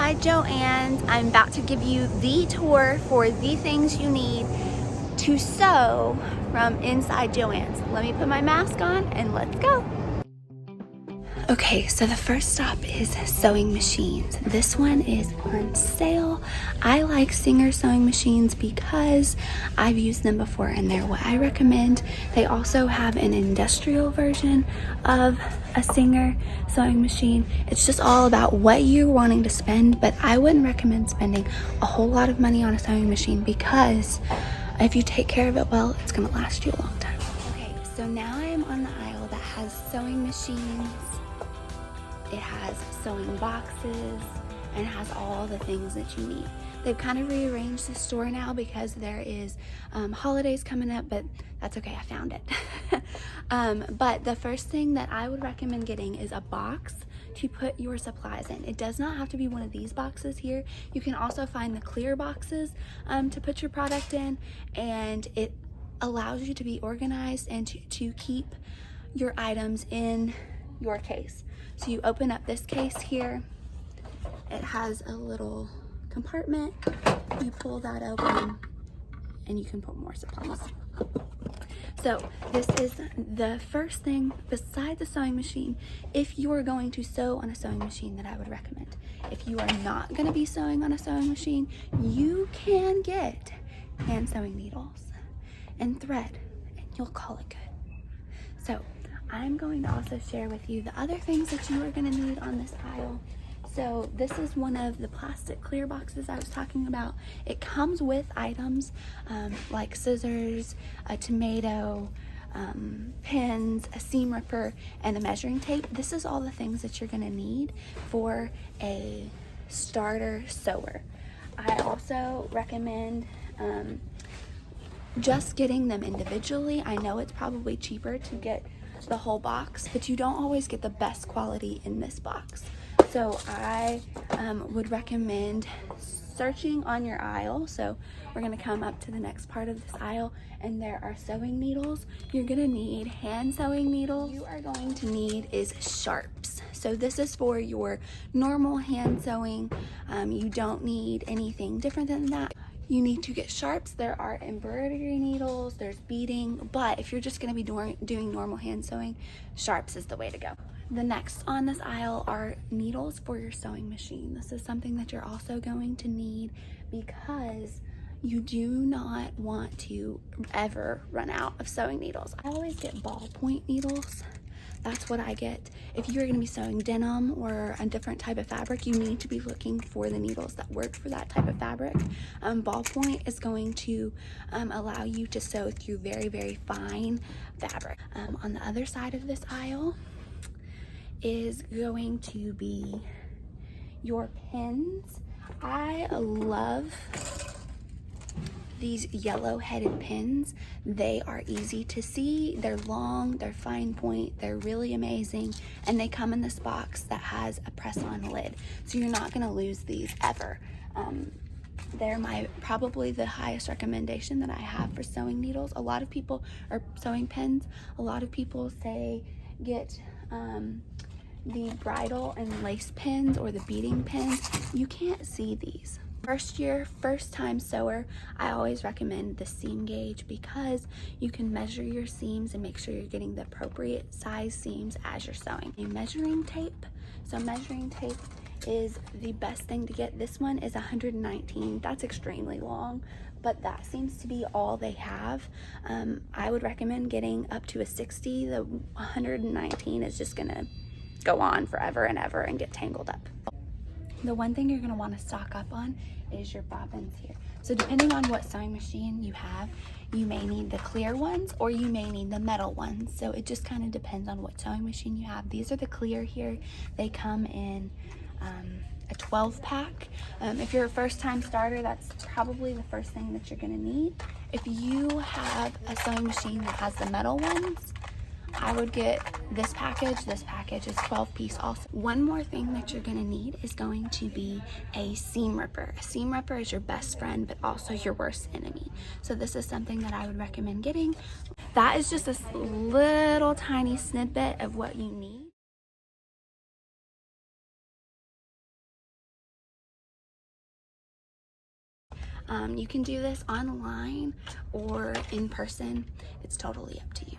inside Joann's. I'm about to give you the tour for the things you need to sew from inside Joann's. Let me put my mask on and let's go. Okay, so the first stop is sewing machines. This one is on sale. I like Singer sewing machines because I've used them before and they're what I recommend. They also have an industrial version of a Singer sewing machine. It's just all about what you're wanting to spend, but I wouldn't recommend spending a whole lot of money on a sewing machine because if you take care of it well, it's gonna last you a long time. Okay, so now I am on the aisle that has sewing machines. It has sewing boxes and it has all the things that you need. They've kind of rearranged the store now because there is holidays coming up, but that's okay, I found it. But the first thing that I would recommend getting is a box to put your supplies in. It does not have to be one of these boxes here. You can also find the clear boxes to put your product in, and it allows you to be organized and to keep your items in your case. So you open up this case here, it has a little compartment, you pull that open and you can put more supplies. So this is the first thing beside the sewing machine if you are going to sew on a sewing machine that I would recommend. If you are not going to be sewing on a sewing machine, you can get hand sewing needles and thread and you'll call it good. So I'm going to also share with you the other things that you are going to need on this aisle. So this is one of the plastic clear boxes I was talking about. It comes with items like scissors, a tomato, pins, a seam ripper, and a measuring tape. This is all the things that you're going to need for a starter sewer. I also recommend just getting them individually. I know it's probably cheaper to get the whole box, but you don't always get the best quality in this box. So I would recommend searching on your aisle. So we're going to come up to the next part of this aisle and there are sewing needles. You're going to need hand sewing needles. You are going to need is sharps. So this is for your normal hand sewing. You don't need anything different than that. You need to get sharps. There are embroidery needles, there's beading, but if you're just going to be doing normal hand sewing, sharps is the way to go. The next on this aisle are needles for your sewing machine. This is something that you're also going to need because you do not want to ever run out of sewing needles. I always get ballpoint needles. That's what I get. If you're going to be sewing denim or a different type of fabric, you need to be looking for the needles that work for that type of fabric. Ballpoint is going to allow you to sew through very, very fine fabric. On the other side of this aisle is going to be your pins. I love these yellow headed pins. They are easy to see, they're long, they're fine point, they're really amazing, and they come in this box that has a press on lid, so you're not going to lose these ever. They're probably the highest recommendation that I have for sewing needles. A lot of people are sewing pins. A lot of people say get the bridle and lace pins or the beading pins. You can't see these. First time sewer, I always recommend the seam gauge because you can measure your seams and make sure you're getting the appropriate size seams as you're sewing. A measuring tape. So measuring tape is the best thing to get. This one is 119. That's extremely long, but that seems to be all they have. I would recommend getting up to a 60. The 119 is just gonna go on forever and ever and get tangled up. The one thing you're going to want to stock up on is your bobbins here. So depending on what sewing machine you have, you may need the clear ones or you may need the metal ones. So it just kind of depends on what sewing machine you have. These are the clear here. They come in a 12 pack. If you're a first time starter, that's probably the first thing that you're going to need. If you have a sewing machine that has the metal ones, I would get this package. This package is 12 piece also. One more thing that you're going to need is going to be a seam ripper. A seam ripper is your best friend, but also your worst enemy. So this is something that I would recommend getting. That is just a little tiny snippet of what you need. You can do this online or in person. It's totally up to you.